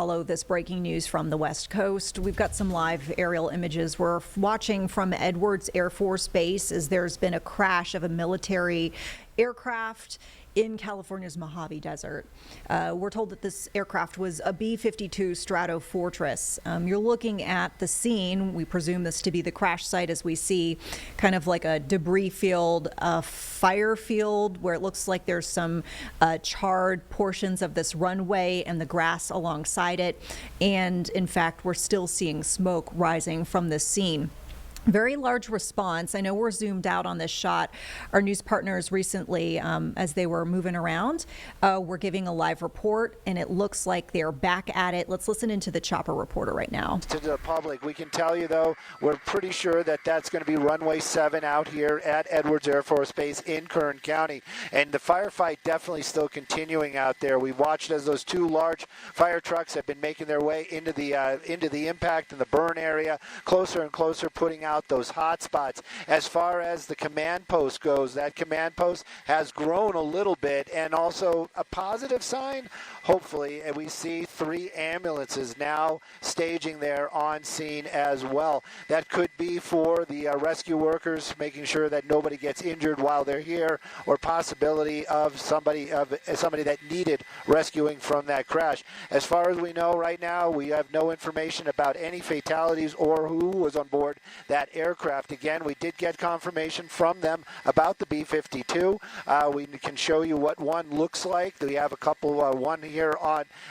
Follow this breaking news from the West Coast. We've got some live aerial images. We're watching from Edwards Air Force Base as there's been a crash of a military aircraft in California's Mojave Desert. We're told that this aircraft was a B-52 Stratofortress. You're looking at the scene. We presume this to be the crash site, as we see kind of like a debris field, a fire field, where it looks like there's some charred portions of this runway and the grass alongside it. And in fact, we're still seeing smoke rising from this scene. Very large response. I know we're zoomed out on this shot. Our news partners recently, as they were moving around, were giving a live report, and it looks like they're back at it. Let's listen into the chopper reporter right now. To the public, we can tell you, though, we're pretty sure that that's going to be runway 7 out here at Edwards Air Force Base in Kern County. And the firefight definitely still continuing out there. We watched as those 2 large fire trucks have been making their way into the impact and the burn area, closer and closer, putting out those hot spots. As far as the command post goes, that command post has grown a little bit, and also a positive sign, hopefully, and we see 3 ambulances now staging there on scene as well. That could be for the rescue workers, making sure that nobody gets injured while they're here, or possibility of somebody that needed rescuing from that crash. As far as we know right now, we have no information about any fatalities or who was on board that aircraft. Again, we did get confirmation from them about the B-52. We can show you what one looks like. We have a couple, one here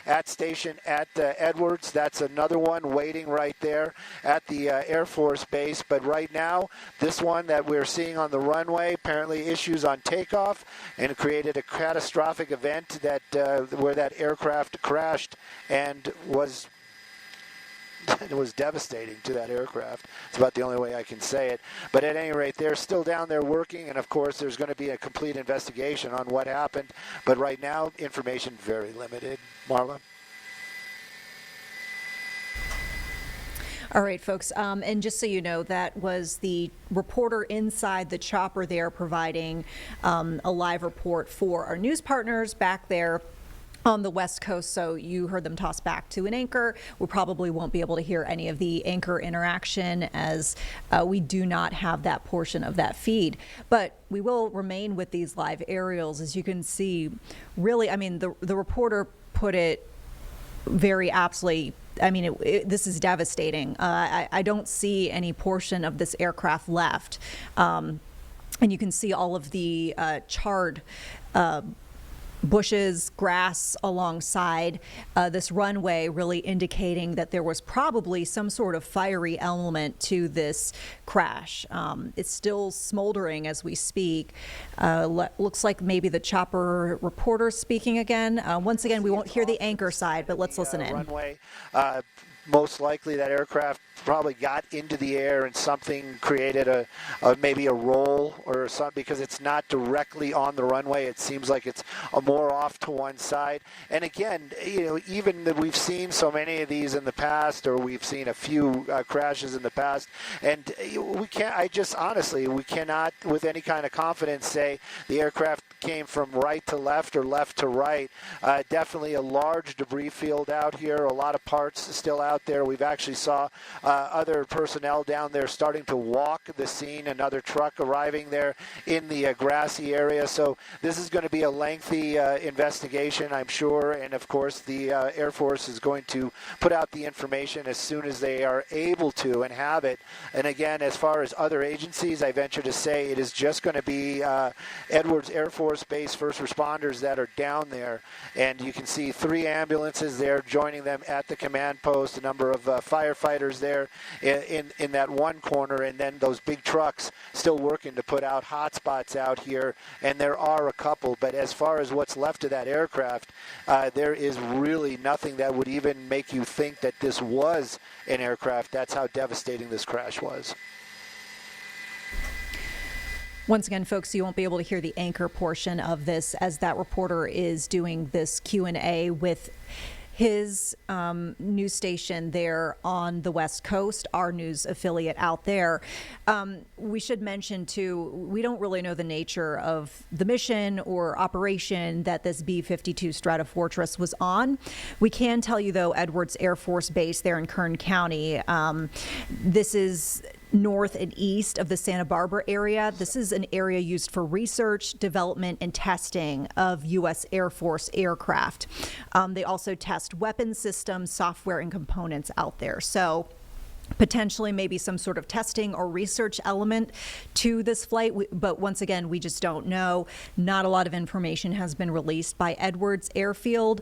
at station at Edwards. That's another one waiting right there at the Air Force Base. But right now, this one that we're seeing on the runway, apparently issues on takeoff, and it created a catastrophic event that where that aircraft crashed and was devastating to that aircraft. It's about the only way I can say it. But at any rate, they're still down there working, and of course there's going to be a complete investigation on what happened. But right now, information very limited. Marla? All right, folks, and just so you know, that was the reporter inside the chopper there providing a live report for our news partners back there on the West Coast. So you heard them toss back to an anchor. We probably won't be able to hear any of the anchor interaction, as we do not have that portion of that feed. But we will remain with these live aerials. As you can see, really, I mean, the reporter put it very aptly. I mean, this is devastating. I don't see any portion of this aircraft left. And you can see all of the charred bushes, grass alongside this runway, really indicating that there was probably some sort of fiery element to this crash. It's still smoldering as we speak. Looks like maybe the chopper reporter speaking again. Once again, we won't hear the anchor side, but let's listen in. Runway. Most likely that aircraft probably got into the air and something created maybe a roll or something, because it's not directly on the runway. It seems like it's more off to one side. And again, you know, even that we've seen so many of these in the past, or we've seen a few crashes in the past, and we cannot with any kind of confidence say the aircraft came from right to left or left to right. Definitely a large debris field out here, a lot of parts still out there. We've actually saw other personnel down there starting to walk the scene, another truck arriving there in the grassy area. So this is going to be a lengthy investigation, I'm sure, and of course the Air Force is going to put out the information as soon as they are able to and have it. And again, as far as other agencies, I venture to say it is just going to be Edwards Air Force Base first responders that are down there. And you can see 3 ambulances there joining them at the command post, a number of firefighters there in that one corner, and then those big trucks still working to put out hot spots out here. And there are a couple, but as far as what's left of that aircraft, there is really nothing that would even make you think that this was an aircraft. That's how devastating this crash was. Once again, folks, you won't be able to hear the anchor portion of this as that reporter is doing this Q&A with his news station there on the West Coast, our news affiliate out there. We should mention, too, we don't really know the nature of the mission or operation that this B-52 Stratofortress was on. We can tell you, though, Edwards Air Force Base there in Kern County, this is north and east of the Santa Barbara area. This is an area used for research, development, and testing of U.S. Air Force aircraft. They also test weapon systems, software, and components out there. So potentially maybe some sort of testing or research element to this flight, but once again, we just don't know. Not a lot of information has been released by Edwards Airfield,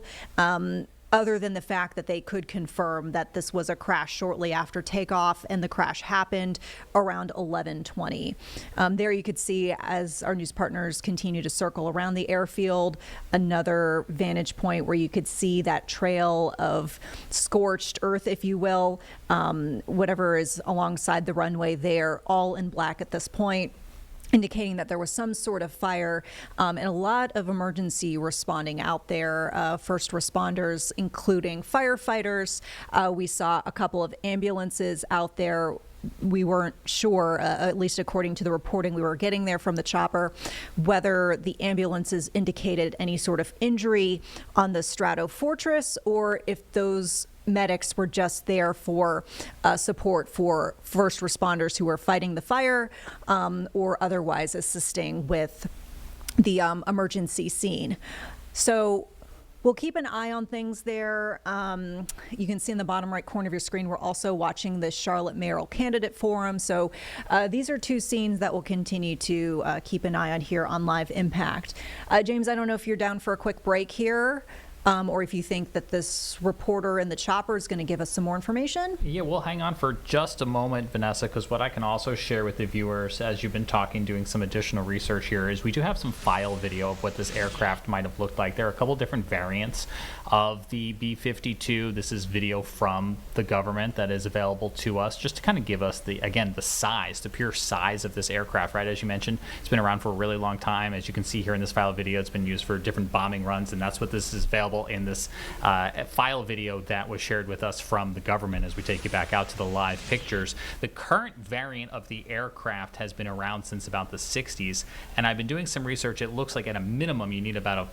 other than the fact that they could confirm that this was a crash shortly after takeoff, and the crash happened around 11:20. There you could see, as our news partners continue to circle around the airfield, another vantage point where you could see that trail of scorched earth, if you will, whatever is alongside the runway there, all in black at this point, indicating that there was some sort of fire, and a lot of emergency responding out there. First responders, including firefighters. We saw a couple of ambulances out there. We weren't sure, at least according to the reporting we were getting there from the chopper, whether the ambulances indicated any sort of injury on the Stratofortress, or if those medics were just there for support for first responders who were fighting the fire, or otherwise assisting with the emergency scene. So we'll keep an eye on things there. You can see in the bottom right corner of your screen, we're also watching the Charlotte Mayoral Candidate Forum. So these are two scenes that we'll continue to keep an eye on here on Live Impact. James, I don't know if you're down for a quick break here, or if you think that this reporter in the chopper is going to give us some more information. Yeah, we'll hang on for just a moment, Vanessa, because what I can also share with the viewers, as you've been talking, doing some additional research here, is we do have some file video of what this aircraft might have looked like. There are a couple different variants of the B-52. This is video from the government that is available to us, just to kind of give us the size, the pure size of this aircraft, right? As you mentioned, it's been around for a really long time. As you can see here in this file video, it's been used for different bombing runs, and that's what this is available in this file video that was shared with us from the government. As we take you back out to the live pictures, the current variant of the aircraft has been around since about the 60s, and I've been doing some research. It looks like at a minimum you need about a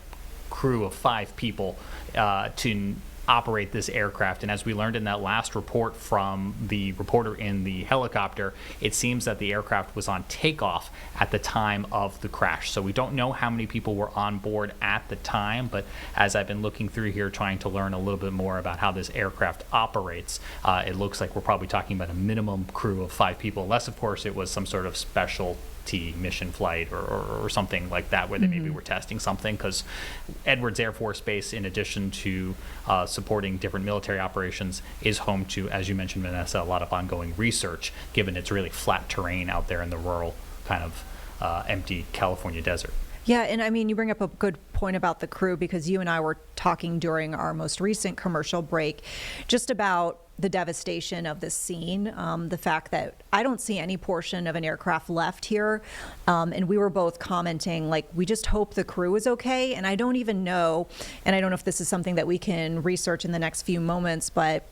crew of 5 people to operate this aircraft. And as we learned in that last report from the reporter in the helicopter, it seems that the aircraft was on takeoff at the time of the crash. So we don't know how many people were on board at the time, but as I've been looking through here trying to learn a little bit more about how this aircraft operates, it looks like we're probably talking about a minimum crew of 5 people, unless of course it was some sort of special mission flight or something like that, where they maybe were testing something, because Edwards Air Force Base, in addition to supporting different military operations, is home to, as you mentioned, Vanessa, a lot of ongoing research, given its really flat terrain out there in the rural kind of empty California desert. Yeah, and I mean, you bring up a good point about the crew, because you and I were talking during our most recent commercial break just about the devastation of this scene, the fact that I don't see any portion of an aircraft left here, and we were both commenting, like, we just hope the crew is okay. And I don't even know, and I don't know if this is something that we can research in the next few moments, but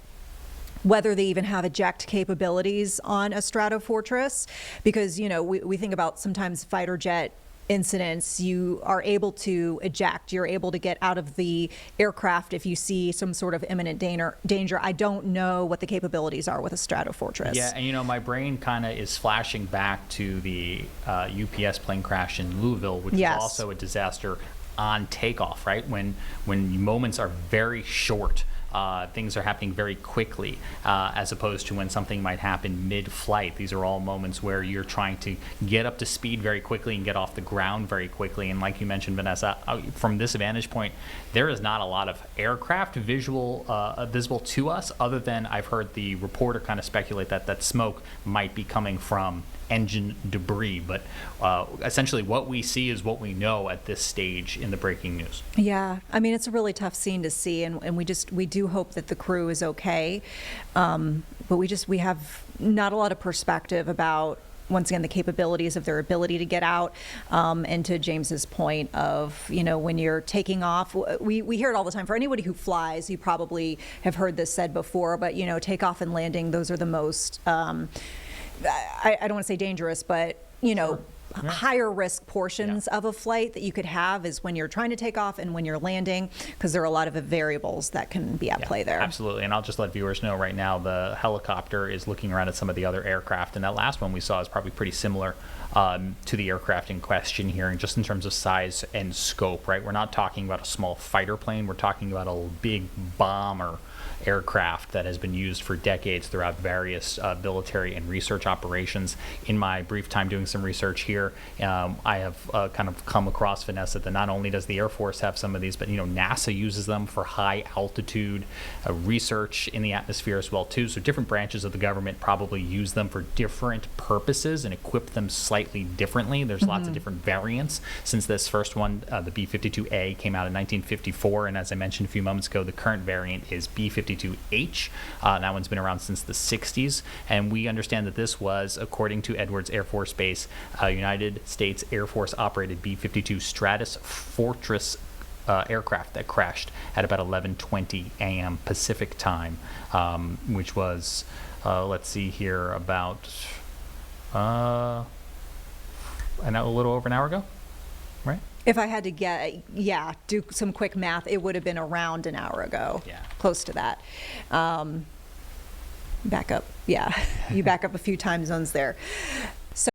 whether they even have eject capabilities on a Stratofortress, because, you know, we think about sometimes fighter jet incidents, you are able to eject, you're able to get out of the aircraft if you see some sort of imminent danger. I don't know what the capabilities are with a Stratofortress. Yeah, and you know, my brain kind of is flashing back to the UPS plane crash in Louisville, which was also a disaster on takeoff, right? When moments are very short. Things are happening very quickly, as opposed to when something might happen mid-flight. These are all moments where you're trying to get up to speed very quickly and get off the ground very quickly. And like you mentioned, Vanessa, from this vantage point, there is not a lot of aircraft visible to us, other than I've heard the reporter kind of speculate that smoke might be coming from engine debris, but essentially what we see is what we know at this stage in the breaking news. Yeah, I mean, it's a really tough scene to see, and we do hope that the crew is okay, but we have not a lot of perspective about once again, the capabilities of their ability to get out. And to James's point of, when you're taking off, we hear it all the time. For anybody who flies, you probably have heard this said before, but, takeoff and landing, those are the most, I don't want to say dangerous, but, Sure. Yeah. higher risk portions of a flight that you could have is when you're trying to take off and when you're landing, because there are a lot of variables that can be at play there. Absolutely. And I'll just let viewers know right now, the helicopter is looking around at some of the other aircraft, and that last one we saw is probably pretty similar to the aircraft in question here, and just in terms of size and scope, right? We're not talking about a small fighter plane. We're talking about a big bomber aircraft that has been used for decades throughout various military and research operations. In my brief time doing some research here, I have kind of come across, Vanessa, that not only does the Air Force have some of these, but NASA uses them for high altitude research in the atmosphere as well too. So different branches of the government probably use them for different purposes and equip them slightly differently. There's lots of different variants. Since this first one, the B-52A, came out in 1954, and as I mentioned a few moments ago, the current variant is B-52H. That one's been around since the 60s, and we understand that this was, according to Edwards Air Force Base, a United States Air Force operated B-52 Stratofortress aircraft that crashed at about 11:20 a.m. Pacific time, which was, let's see here, about a little over an hour ago, right? If I had to do some quick math, it would have been around an hour ago. Yeah. Close to that. Back up. Yeah. You back up a few time zones there.